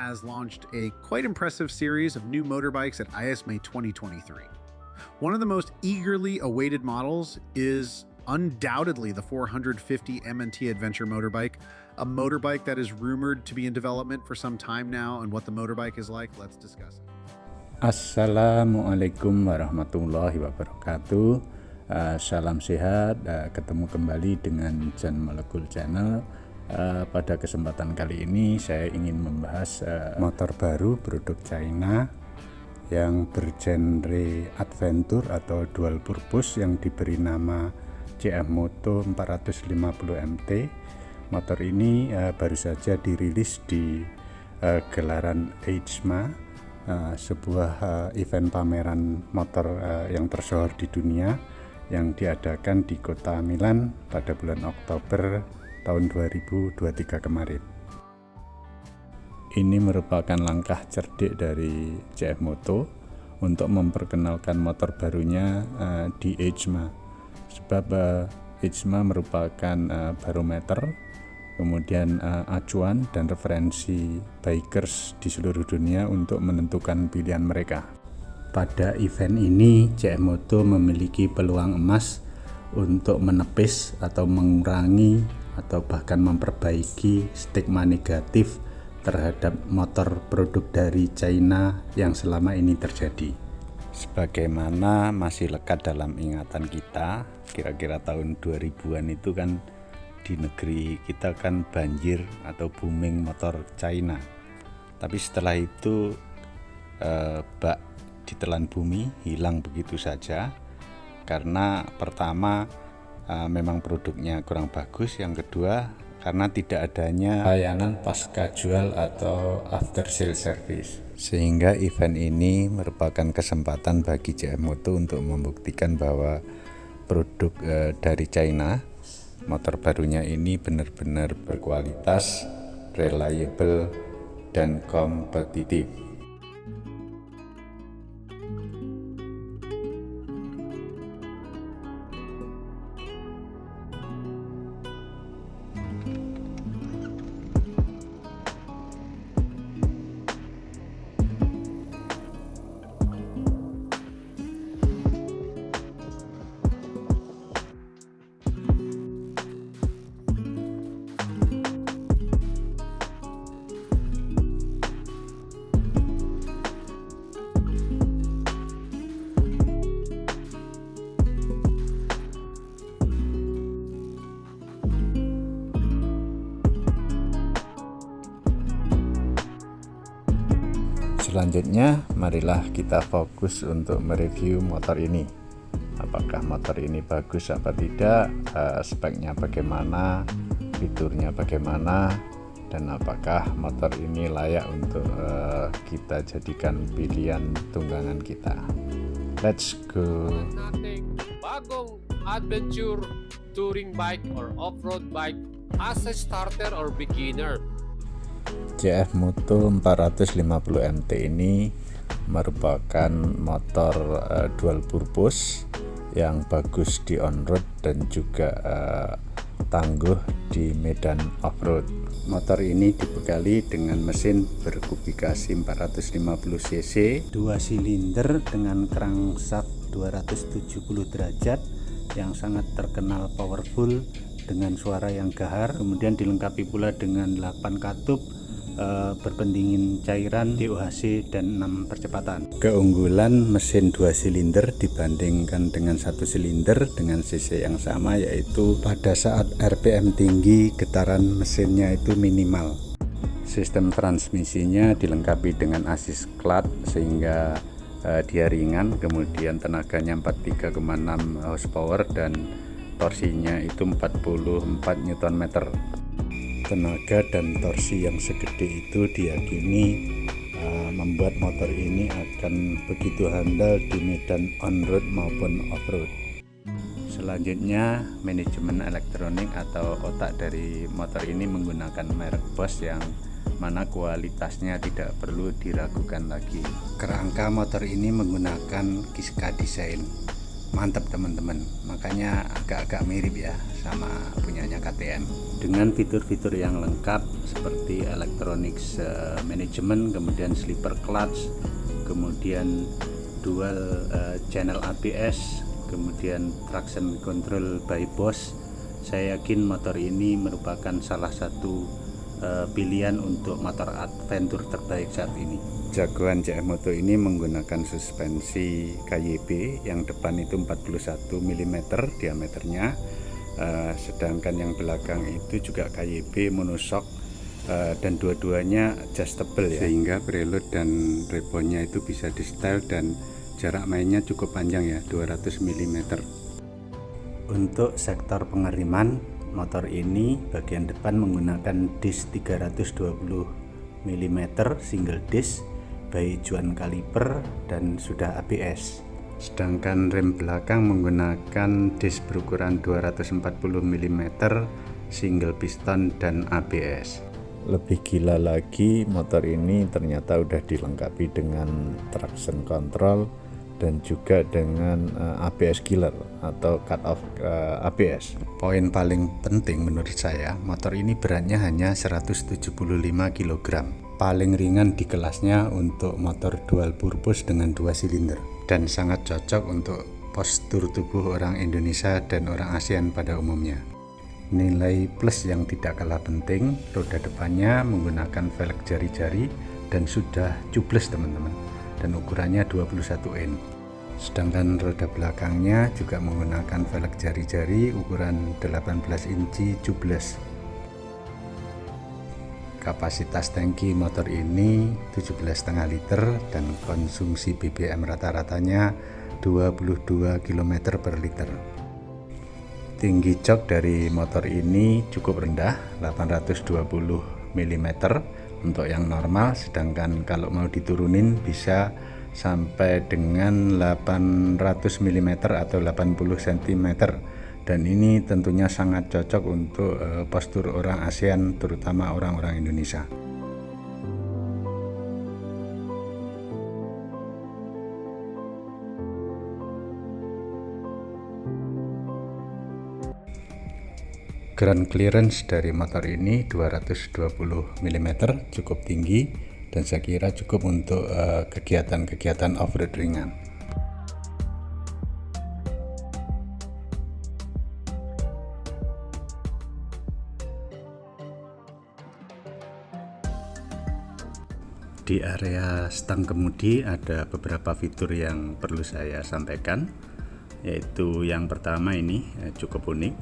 has launched a quite impressive series of new motorbikes at ISMA 2023. One of the most eagerly awaited models is undoubtedly the 450 MNT Adventure motorbike, a motorbike that is rumored to be in development for some time now. And what the motorbike is like, let's discuss it. Assalamualaikum warahmatullahi wabarakatuh. Salam sehat, ketemu kembali dengan John Molekul Channel. Pada kesempatan kali ini saya ingin membahas motor baru produk China yang bergenre adventure atau dual purpose yang diberi nama CF Moto 450 MT. Motor ini baru saja dirilis di gelaran EICMA, sebuah event pameran motor yang tersohor di dunia yang diadakan di kota Milan pada bulan Oktober tahun 2023 kemarin. Ini merupakan langkah cerdik dari CF Moto untuk memperkenalkan motor barunya di EICMA, sebab EICMA merupakan barometer, kemudian acuan dan referensi bikers di seluruh dunia untuk menentukan pilihan mereka. Pada event ini CF Moto memiliki peluang emas untuk menepis atau mengurangi atau bahkan memperbaiki stigma negatif terhadap motor produk dari China yang selama ini terjadi. Sebagaimana masih lekat dalam ingatan kita, kira-kira tahun 2000-an itu kan di negeri kita kan banjir atau booming motor China. Tapi setelah itu bak ditelan bumi, hilang begitu saja, karena pertama memang produknya kurang bagus, yang kedua karena tidak adanya layanan pasca jual atau after sale service. Sehingga event ini merupakan kesempatan bagi CF Moto untuk membuktikan bahwa produk dari China, motor barunya ini benar-benar berkualitas, reliable, dan kompetitif. Selanjutnya, marilah kita fokus untuk mereview motor ini. Apakah motor ini bagus apa tidak, speknya bagaimana, fiturnya bagaimana, dan apakah motor ini layak untuk kita jadikan pilihan tunggangan kita. Let's go. Bagong adventure touring bike or off-road bike as a starter or beginner. CF Moto 450 MT ini merupakan motor dual purpose yang bagus di on-road dan juga tangguh di medan off-road. Motor ini dibekali dengan mesin berkubifikasi 450 cc, 2 silinder dengan crankshaft 270 derajat yang sangat terkenal powerful dengan suara yang gahar, kemudian dilengkapi pula dengan 8 katup berpendingin cairan DOHC dan 6 percepatan. Keunggulan mesin 2 silinder dibandingkan dengan 1 silinder dengan cc yang sama, yaitu pada saat RPM tinggi getaran mesinnya itu minimal. Sistem transmisinya dilengkapi dengan assist clutch sehingga dia ringan, kemudian tenaganya 43,6 horsepower dan torsinya itu 44 Nm. Tenaga dan torsi yang segede itu diyakini membuat motor ini akan begitu handal di medan on-road maupun off-road. Selanjutnya, manajemen elektronik atau otak dari motor ini menggunakan merek Bosch yang mana kualitasnya tidak perlu diragukan lagi. Kerangka motor ini menggunakan Kiska design mantap teman-teman, makanya agak-agak mirip ya sama punyanya KTM dengan fitur-fitur yang lengkap seperti electronics management, kemudian slipper clutch, kemudian dual channel ABS, kemudian traction control by Bosch. Saya yakin motor ini merupakan salah satu pilihan untuk motor adventure terbaik saat ini. Jagoan CF Moto ini menggunakan suspensi KYB, yang depan itu 41 mm diameternya, sedangkan yang belakang itu juga KYB monoshock, dan dua-duanya adjustable ya, sehingga preload dan reponnya itu bisa di setel dan jarak mainnya cukup panjang ya, 200 mm. Untuk sektor pengeriman, motor ini bagian depan menggunakan disc 320 mm single disc by Juan kaliper dan sudah ABS. Sedangkan rem belakang menggunakan disc berukuran 240 mm single piston dan ABS. Lebih gila lagi, motor ini ternyata udah dilengkapi dengan traction control dan juga dengan ABS killer atau cut off ABS. Poin paling penting menurut saya, motor ini beratnya hanya 175 kg. Paling ringan di kelasnya untuk motor dual purpose dengan 2 silinder, dan sangat cocok untuk postur tubuh orang Indonesia dan orang ASEAN pada umumnya. Nilai plus yang tidak kalah penting, roda depannya menggunakan velg jari-jari dan sudah tubeless teman-teman, dan ukurannya 21 in. Sedangkan roda belakangnya juga menggunakan velg jari-jari ukuran 18 inci tubeless. Kapasitas tangki motor ini 17,5 liter dan konsumsi BBM rata-ratanya 22 km per liter. Tinggi jok dari motor ini cukup rendah, 820 mm untuk yang normal, sedangkan kalau mau diturunin bisa sampai dengan 800 mm atau 80 cm, dan ini tentunya sangat cocok untuk postur orang ASEAN, terutama orang-orang Indonesia. Ground clearance dari motor ini 220 mm, cukup tinggi dan saya kira cukup untuk kegiatan-kegiatan off-road ringan. Di area stang kemudi ada beberapa fitur yang perlu saya sampaikan, yaitu yang pertama ini cukup unik.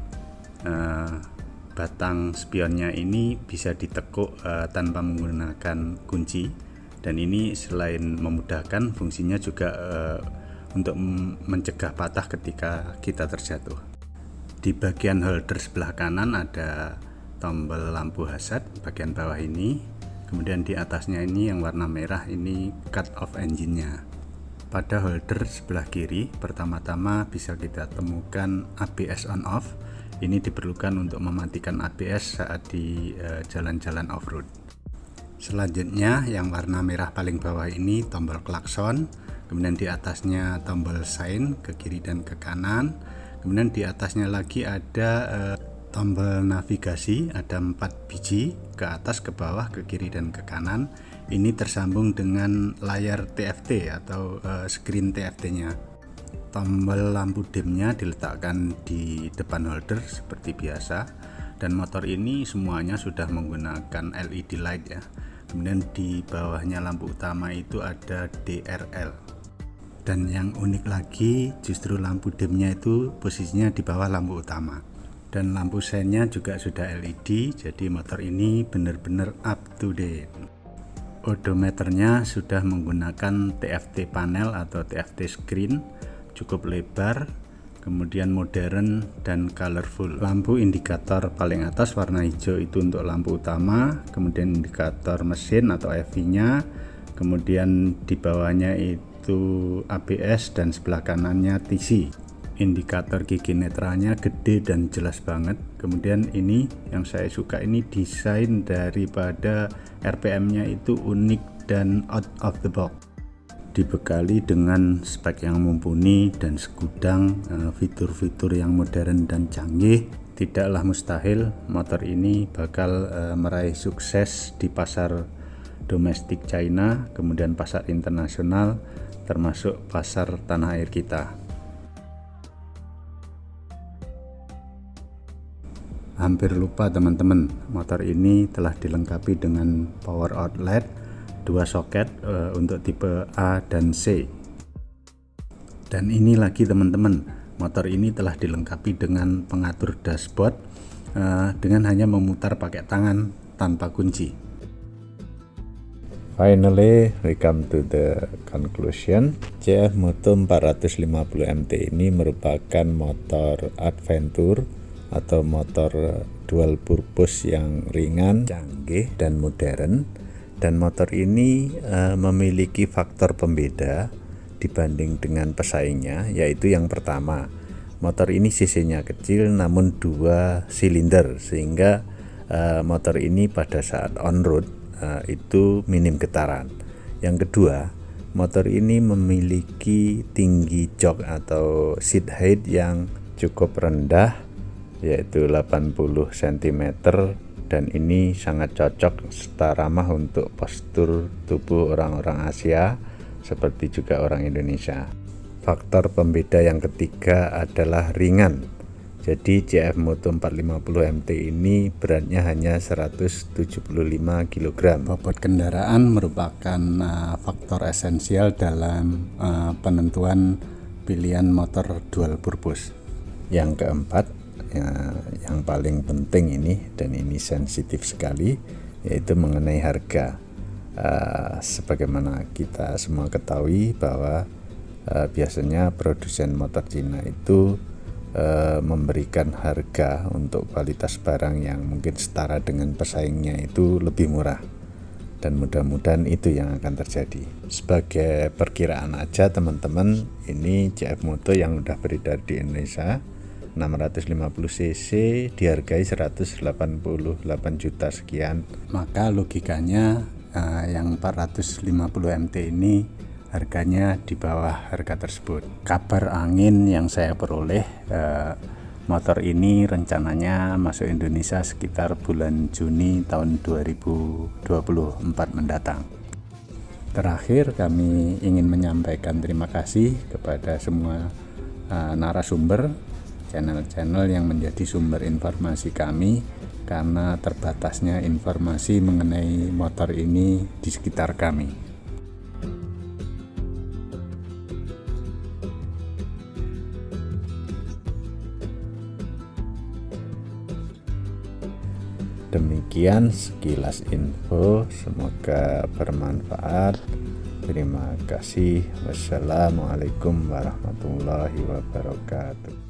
Batang spionnya ini bisa ditekuk tanpa menggunakan kunci, dan ini selain memudahkan, fungsinya juga untuk mencegah patah ketika kita terjatuh. Di bagian holder sebelah kanan ada tombol lampu hazard bagian bawah ini. Kemudian di atasnya ini yang warna merah ini cut off engine-nya. Pada holder sebelah kiri pertama-tama bisa kita temukan ABS on off. Ini diperlukan untuk mematikan ABS saat di jalan-jalan off-road. Selanjutnya yang warna merah paling bawah ini tombol klakson, kemudian di atasnya tombol sign ke kiri dan ke kanan. Kemudian di atasnya lagi ada tombol navigasi, ada 4 biji, ke atas, ke bawah, ke kiri dan ke kanan. Ini tersambung dengan layar TFT atau screen TFT-nya. Tombol lampu dimnya diletakkan di depan holder seperti biasa, dan motor ini semuanya sudah menggunakan LED light ya. Kemudian di bawahnya lampu utama itu ada DRL. Dan yang unik lagi justru lampu dimnya itu posisinya di bawah lampu utama. Dan lampu seinnya juga sudah LED, jadi motor ini benar-benar up to date. Odometernya sudah menggunakan TFT panel atau TFT screen, cukup lebar, kemudian modern dan colorful. Lampu indikator paling atas warna hijau itu untuk lampu utama, kemudian indikator mesin atau EV-nya, kemudian di bawahnya itu ABS dan sebelah kanannya TC. Indikator gigi netralnya gede dan jelas banget. Kemudian ini yang saya suka, ini desain daripada RPM-nya itu unik dan out of the box. dibekali dengan spek yang mumpuni dan segudang fitur-fitur yang modern dan canggih, tidaklah mustahil motor ini bakal meraih sukses di pasar domestik China, kemudian pasar internasional, termasuk pasar tanah air kita. Hampir lupa teman-teman, motor ini telah dilengkapi dengan power outlet, 2 soket untuk tipe A dan C. Dan ini lagi teman-teman, motor ini telah dilengkapi dengan pengatur dashboard dengan hanya memutar pakai tangan tanpa kunci. Finally, we come to the conclusion. CF Moto 450 MT ini merupakan motor adventure atau motor dual purpose yang ringan, canggih, dan modern. Dan motor ini memiliki faktor pembeda dibanding dengan pesaingnya, yaitu yang pertama, motor ini cc-nya kecil namun 2 silinder, sehingga motor ini pada saat on road itu minim getaran. Yang kedua, motor ini memiliki tinggi jok atau seat height yang cukup rendah, yaitu 80 cm, dan ini sangat cocok serta ramah untuk postur tubuh orang-orang Asia seperti juga orang Indonesia. Faktor pembeda yang ketiga adalah ringan. Jadi CF Moto 450 MT ini beratnya hanya 175 kg. Bobot kendaraan merupakan faktor esensial dalam penentuan pilihan motor dual purpose. Yang keempat, yang paling penting ini, dan ini sensitif sekali, yaitu mengenai harga. Sebagaimana kita semua ketahui bahwa biasanya produsen motor Cina itu memberikan harga untuk kualitas barang yang mungkin setara dengan pesaingnya itu lebih murah, dan mudah-mudahan itu yang akan terjadi. Sebagai perkiraan aja teman-teman, ini CF Moto yang udah beredar di Indonesia 650 cc dihargai 188 juta sekian. Maka logikanya yang 450 MT ini harganya di bawah harga tersebut. Kabar angin yang saya peroleh, motor ini rencananya masuk Indonesia sekitar bulan Juni tahun 2024 mendatang. Terakhir, kami ingin menyampaikan terima kasih kepada semua narasumber channel-channel yang menjadi sumber informasi kami, karena terbatasnya informasi mengenai motor ini di sekitar kami. Demikian sekilas info, semoga bermanfaat. Terima kasih. Wassalamualaikum warahmatullahi wabarakatuh.